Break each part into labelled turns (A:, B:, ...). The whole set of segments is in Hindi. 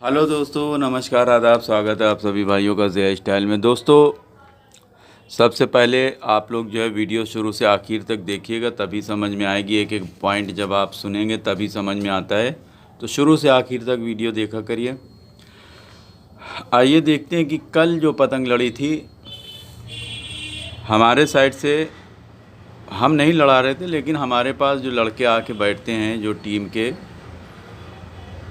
A: हेलो दोस्तों, नमस्कार, आदाब, स्वागत है आप सभी भाइयों का ज़िया स्टाइल में। दोस्तों, सबसे पहले आप लोग जो है वीडियो शुरू से आखिर तक देखिएगा, तभी समझ में आएगी। एक एक पॉइंट जब आप सुनेंगे तभी समझ में आता है, तो शुरू से आखिर तक वीडियो देखा करिए। आइए देखते हैं कि कल जो पतंग लड़ी थी हमारे साइड से, हम नहीं लड़ा रहे थे, लेकिन हमारे पास जो लड़के आके बैठते हैं जो टीम के,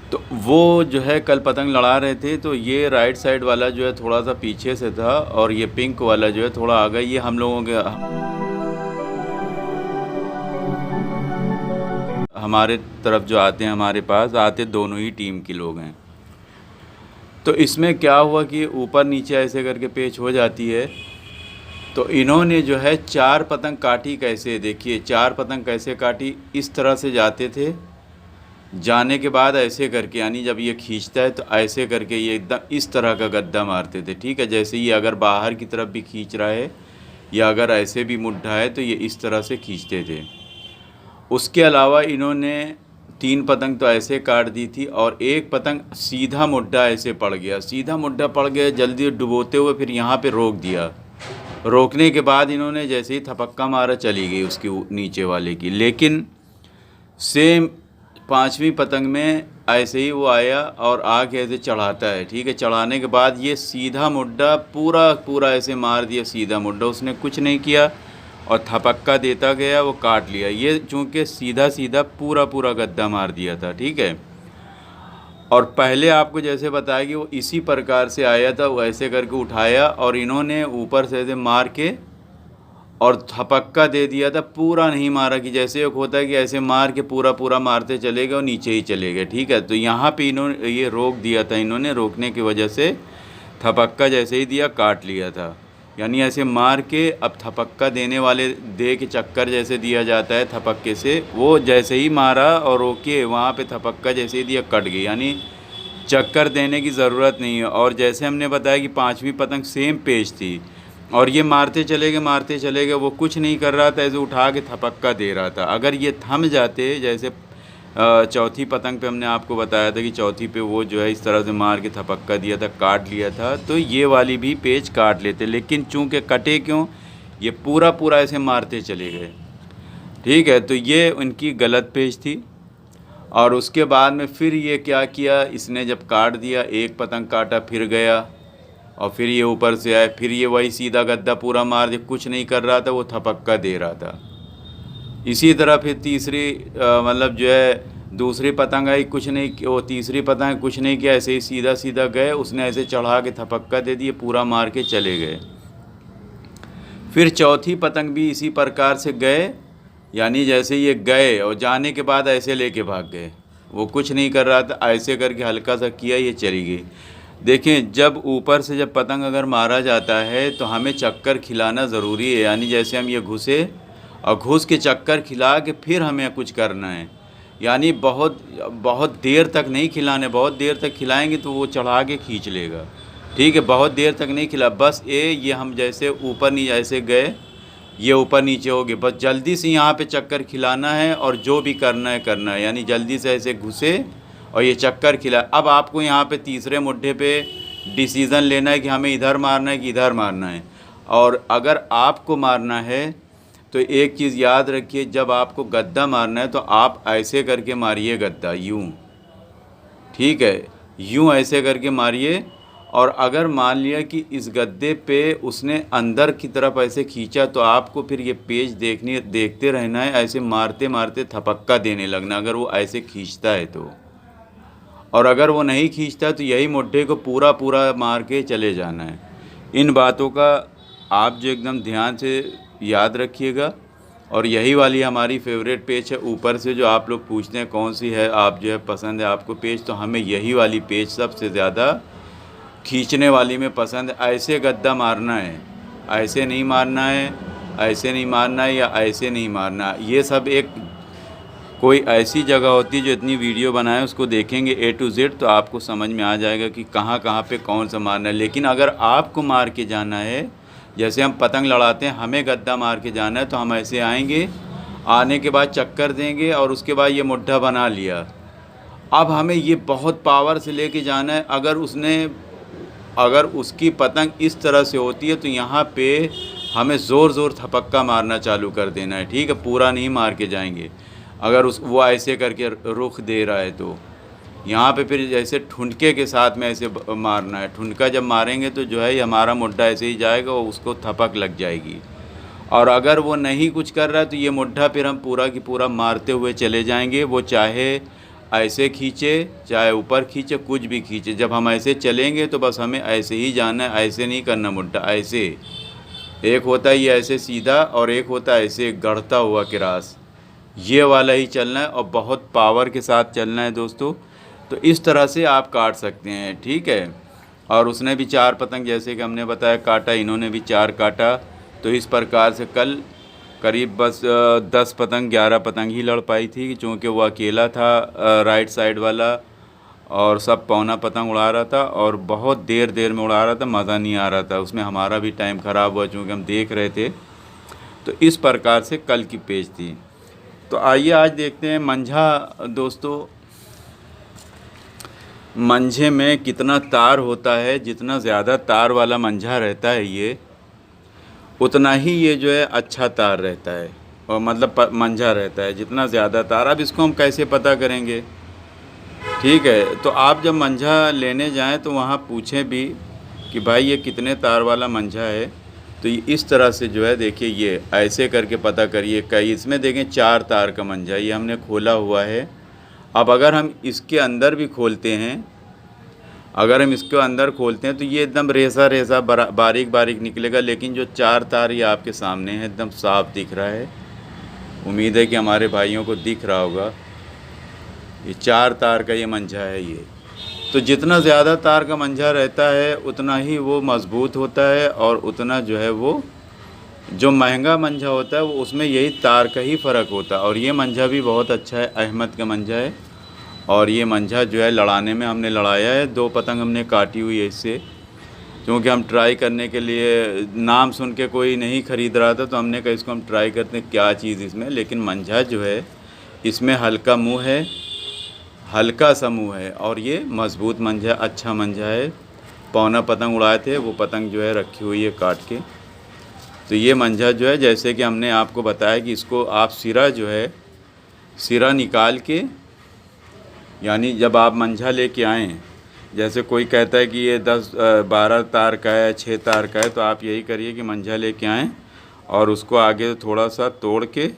A: तो वो जो है कल पतंग लड़ा रहे थे। तो ये राइट साइड वाला जो है थोड़ा सा पीछे से था और ये पिंक वाला जो है थोड़ा आगे। ये हम लोगों के हमारे तरफ जो आते हैं, हमारे पास आते दोनों ही टीम के लोग हैं। तो इसमें क्या हुआ कि ऊपर नीचे ऐसे करके पेच हो जाती है। तो इन्होंने जो है 4 पतंग काटी। कैसे, देखिए 4 पतंग कैसे काटी। इस तरह से जाते थे, जाने के बाद ऐसे करके, यानी जब ये खींचता है तो ऐसे करके ये एकदम इस तरह का गद्दा मारते थे। ठीक है, जैसे ये अगर बाहर की तरफ भी खींच रहा है या अगर ऐसे भी मुड्ढा है तो ये इस तरह से खींचते थे। उसके अलावा इन्होंने 3 पतंग तो ऐसे काट दी थी और एक पतंग सीधा मुड्ढा ऐसे पड़ गया। सीधा मुड्ढा पड़ गया, जल्दी डुबोते हुए फिर यहाँ पे रोक दिया। रोकने के बाद इन्होंने जैसे ही थपक्का मारा, चली गई उसकी नीचे वाले की। लेकिन सेम 5वीं पतंग में ऐसे ही वो आया और आके ऐसे चढ़ाता है। ठीक है, चढ़ाने के बाद ये सीधा मुड्ढा पूरा पूरा ऐसे मार दिया। सीधा मुड्ढा, उसने कुछ नहीं किया और थपक्का देता गया, वो काट लिया। ये चूँकि सीधा सीधा पूरा पूरा गद्दा मार दिया था। ठीक है, और पहले आपको जैसे बताया कि वो इसी प्रकार से आया था, वो ऐसे करके उठाया और इन्होंने ऊपर से ऐसे मार के और थपक्का दे दिया था। पूरा नहीं मारा कि जैसे एक होता है कि ऐसे मार के पूरा पूरा मारते चले गए और नीचे ही चले गए। ठीक है, तो यहाँ पे इन्होंने ये रोक दिया था। इन्होंने रोकने की वजह से थपक्का जैसे ही दिया, काट लिया था। यानी ऐसे मार के अब थपक्का देने वाले दे के चक्कर जैसे दिया जाता है थपक्के से, वो जैसे ही मारा और रोके वहाँ पे थपक्का जैसे ही दिया, कट गई। यानी चक्कर देने की ज़रूरत नहीं है। और जैसे हमने बताया कि 5वीं पतंग सेम पेज थी और ये मारते चले गए, वो कुछ नहीं कर रहा था, ऐसे उठा के थपक्का दे रहा था। अगर ये थम जाते, जैसे चौथी पतंग पे हमने आपको बताया था कि चौथी पे वो जो है इस तरह से मार के थपक्का दिया था, काट लिया था, तो ये वाली भी पेच काट लेते। लेकिन चूंकि कटे क्यों, ये पूरा पूरा ऐसे मारते चले गए। ठीक है, तो ये उनकी गलत पेच थी। और उसके बाद में फिर ये क्या किया, इसने जब काट दिया, एक पतंग काटा, फिर गया और फिर ये ऊपर से आए, फिर ये वही सीधा गद्दा पूरा मार दिया। कुछ नहीं कर रहा था, वो थपक्का दे रहा था। इसी तरह फिर तीसरी मतलब जो है दूसरी पतंग आई, कुछ नहीं, वो तीसरी पतंग कुछ नहीं किया, ऐसे ही सीधा सीधा गए, उसने ऐसे चढ़ा के थपक्का दे दिए, पूरा मार के चले गए। फिर चौथी पतंग भी इसी प्रकार से गए, यानी जैसे ये गए और जाने के बाद ऐसे लेके भाग गए। वो कुछ नहीं कर रहा था, ऐसे करके हल्का सा किया, ये चली गई। देखें, जब ऊपर से जब पतंग अगर मारा जाता है तो हमें चक्कर खिलाना ज़रूरी है। यानी जैसे हम ये घुसे और घुस के चक्कर खिला के फिर हमें कुछ करना है। यानी बहुत बहुत देर तक नहीं खिलाने। बहुत देर तक खिलाएंगे तो वो चढ़ा के खींच लेगा। ठीक है, बहुत देर तक नहीं खिला, बस ये हम जैसे ऊपर नीचे ऐसे गए, ये ऊपर नीचे हो गए, बस जल्दी से यहाँ पे चक्कर खिलाना है और जो भी करना है। यानी जल्दी से ऐसे घुसे और ये चक्कर खिला। अब आपको यहाँ पे तीसरे मुड्ढे पे डिसीज़न लेना है कि हमें इधर मारना है कि इधर मारना है। और अगर आपको मारना है तो एक चीज़ याद रखिए, जब आपको गद्दा मारना है तो आप ऐसे करके मारिए गद्दा, यूँ। ठीक है, यूँ ऐसे करके मारिए। और अगर मान लिया कि इस गद्दे पे उसने अंदर की तरफ ऐसे खींचा तो आपको फिर ये पेज देखते रहना है, ऐसे मारते मारते थपक्का देने लगना, अगर वो ऐसे खींचता है तो। और अगर वो नहीं खींचता तो यही मुड्ढे को पूरा पूरा मार के चले जाना है। इन बातों का आप जो एकदम ध्यान से याद रखिएगा। और यही वाली हमारी फेवरेट पेज है। ऊपर से जो आप लोग पूछते हैं कौन सी है आप जो है पसंद है आपको पेज, तो हमें यही वाली पेज सबसे ज़्यादा खींचने वाली में पसंद है। ऐसे गद्दा मारना है, ऐसे नहीं मारना है, ऐसे नहीं मारना है या ऐसे नहीं मारना। ये सब एक कोई ऐसी जगह होती है जो इतनी वीडियो बनाए उसको देखेंगे A to Z तो आपको समझ में आ जाएगा कि कहाँ कहाँ पे कौन सा मारना है। लेकिन अगर आपको मार के जाना है, जैसे हम पतंग लड़ाते हैं, हमें गद्दा मार के जाना है, तो हम ऐसे आएंगे, आने के बाद चक्कर देंगे और उसके बाद ये मुड्ढा बना लिया अब हमें ये बहुत पावर से लेके जाना है। अगर उसकी पतंग इस तरह से होती है तो यहाँ पे हमें ज़ोर ज़ोर थपक्का मारना चालू कर देना है, ठीक है, पूरा नहीं मार के जाएंगे। अगर वो ऐसे करके रुख दे रहा है तो यहाँ पे फिर जैसे ठुनके के साथ में ऐसे मारना है। ठुनका जब मारेंगे तो जो है ये हमारा मुड्ढा ऐसे ही जाएगा और उसको थपक लग जाएगी। और अगर वो नहीं कुछ कर रहा है तो ये मुड्ढा फिर हम पूरा की पूरा मारते हुए चले जाएंगे। वो चाहे ऐसे खींचे, चाहे ऊपर खींचे, कुछ भी खींचे, जब हम ऐसे चलेंगे तो बस हमें ऐसे ही जाना है। ऐसे नहीं करना मुड्ढा, ऐसे एक होता है ये ऐसे सीधा और एक होता है ऐसे गढ़ता हुआ क्रास, ये वाला ही चलना है और बहुत पावर के साथ चलना है दोस्तों। तो इस तरह से आप काट सकते हैं, ठीक है। और उसने भी 4 पतंग जैसे कि हमने बताया काटा, इन्होंने भी 4 काटा। तो इस प्रकार से कल करीब बस 10 पतंग 11 पतंग ही लड़ पाई थी, क्योंकि वो अकेला था राइट साइड वाला और सब पौना पतंग उड़ा रहा था और बहुत देर देर में उड़ा रहा था, मज़ा नहीं आ रहा था उसमें। हमारा भी टाइम ख़राब हुआ चूँकि हम देख रहे थे। तो इस प्रकार से कल की पेच थी। तो आइए आज देखते हैं मंझा दोस्तों। मंझे में कितना तार होता है। जितना ज़्यादा तार वाला मंझा रहता है ये, उतना ही ये जो है अच्छा तार रहता है और मतलब मंझा रहता है जितना ज़्यादा तार। अब इसको हम कैसे पता करेंगे, ठीक है। तो आप जब मंझा लेने जाएं तो वहाँ पूछें भी कि भाई ये कितने तार वाला मंझा है। तो ये इस तरह से जो है देखिए, ये ऐसे करके पता करिए। कई इसमें देखें 4 तार का मंझा ये हमने खोला हुआ है। अब अगर हम इसके अंदर भी खोलते हैं, अगर हम इसके अंदर खोलते हैं तो ये एकदम रेसा रेसा बारीक बारीक निकलेगा। लेकिन जो 4 तार ये आपके सामने है, एकदम साफ दिख रहा है। उम्मीद है कि हमारे भाइयों को दिख रहा होगा। ये 4 तार का ये मंझा है ये। तो जितना ज़्यादा तार का मंझा रहता है उतना ही वो मज़बूत होता है और उतना जो है वो जो महंगा मंझा होता है वो उसमें यही तार का ही फ़र्क होता है। और ये मंझा भी बहुत अच्छा है, अहमद का मंझा है। और ये मंझा जो है लड़ाने में हमने लड़ाया है। 2 पतंग हमने काटी हुई है इससे, क्योंकि हम ट्राई करने के लिए नाम सुन के कोई नहीं ख़रीद रहा था तो हमने कहा इसको हम ट्राई करते हैं क्या चीज़ इसमें। लेकिन मंझा जो है इसमें हल्का मुँह है, हल्का सा मुँह है और ये मज़बूत मंझा, अच्छा मंझा है। पौना पतंग उड़ाए थे, वो पतंग जो है रखी हुई है काट के। तो ये मंझा जो है जैसे कि हमने आपको बताया कि इसको आप सिरा जो है, सिरा निकाल के, यानी जब आप मंझा लेके आएँ, जैसे कोई कहता है कि ये 10-12 तार का है, 6 तार का है, तो आप यही करिए कि मंझा लेके आएँ और उसको आगे थोड़ा सा तोड़ के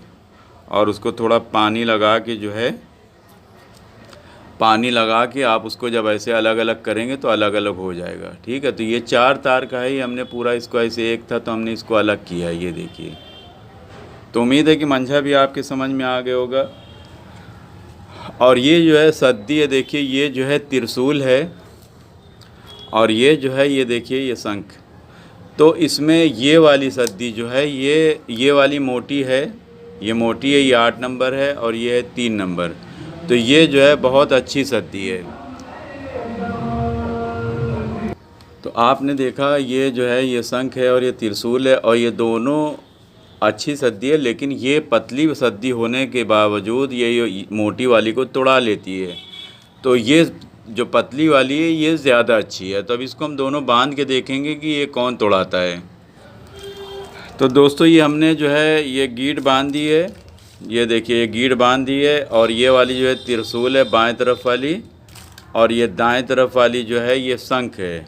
A: और उसको थोड़ा पानी लगा के जो है, पानी लगा के आप उसको जब ऐसे अलग अलग करेंगे तो अलग अलग हो जाएगा, ठीक है। तो ये 4 तार का है, ये हमने पूरा इसको ऐसे एक था तो हमने इसको अलग किया है, ये देखिए। तो उम्मीद है कि मंझा भी आपके समझ में आ गया होगा। और ये जो है सद्दी है, देखिए ये जो है त्रिशूल है और ये जो है ये देखिए ये शंख। तो इसमें ये वाली सद्दी जो है ये वाली मोटी है, ये मोटी है, ये 8 नंबर है और ये है 3 नंबर। तो ये जो है बहुत अच्छी सद्दी है। तो आपने देखा ये जो है ये शंख है और ये त्रिशूल है और ये दोनों अच्छी सद्दी है। लेकिन ये पतली सद्दी होने के बावजूद ये मोटी वाली को तोड़ा लेती है। तो ये जो पतली वाली है ये ज़्यादा अच्छी है। तो अब इसको हम दोनों बांध के देखेंगे कि ये कौन तोड़ाता है। तो दोस्तों ये हमने जो है ये गीट बांध दी है, ये देखिए ये गीट बांध दी है। और ये वाली जो है त्रिशूल है बाएं तरफ वाली और ये दाएं तरफ वाली जो है ये शंख है।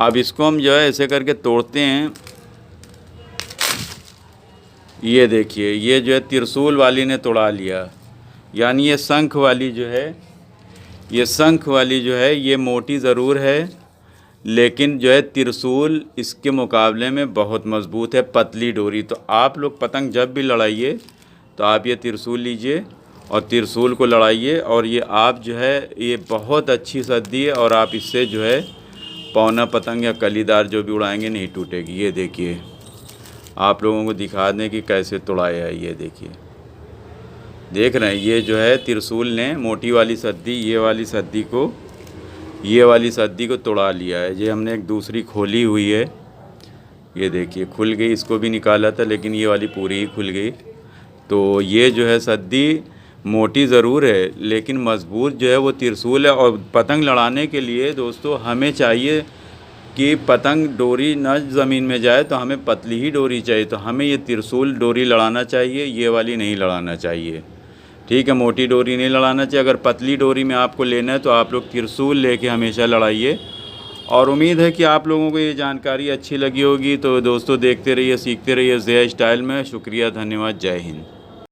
A: अब इसको हम जो है ऐसे करके तोड़ते हैं। ये देखिए ये जो है त्रिशूल वाली ने तोड़ा लिया, यानी ये शंख वाली जो है, ये शंख वाली जो है ये मोटी ज़रूर है लेकिन जो है त्रिशूल इसके मुकाबले में बहुत मज़बूत है, पतली डोरी। तो आप लोग पतंग जब भी लड़ाइए तो आप ये त्रिशूल लीजिए और त्रिशूल को लड़ाइए। और ये आप जो है ये बहुत अच्छी सद्दी है और आप इससे जो है पौना पतंग या कलीदार जो भी उड़ाएंगे नहीं टूटेगी। ये देखिए आप लोगों को दिखा दें कि कैसे तोड़ाया है। ये देखिए, देख रहे हैं ये जो है त्रिशूल ने मोटी वाली सद्दी ये वाली सद्दी को तोड़ा लिया है। ये हमने एक दूसरी खोली हुई है, ये देखिए खुल गई, इसको भी निकाला था लेकिन ये वाली पूरी ही खुल गई। तो ये जो है सद्दी मोटी ज़रूर है लेकिन मज़बूत जो है वो त्रिशूल है। और पतंग लड़ाने के लिए दोस्तों हमें चाहिए कि पतंग डोरी न ज़मीन में जाए, तो हमें पतली ही डोरी चाहिए। तो हमें ये त्रिशूल डोरी लड़ाना चाहिए, ये वाली नहीं लड़ाना चाहिए। ठीक है, मोटी डोरी नहीं लड़ाना चाहिए। अगर पतली डोरी में आपको लेना है तो आप लोग त्रिशूल लेके हमेशा लड़ाइए। और उम्मीद है कि आप लोगों को ये जानकारी अच्छी लगी होगी। तो दोस्तों देखते रहिए, सीखते रहिए ज़िया स्टाइल में। शुक्रिया, धन्यवाद, जय हिंद।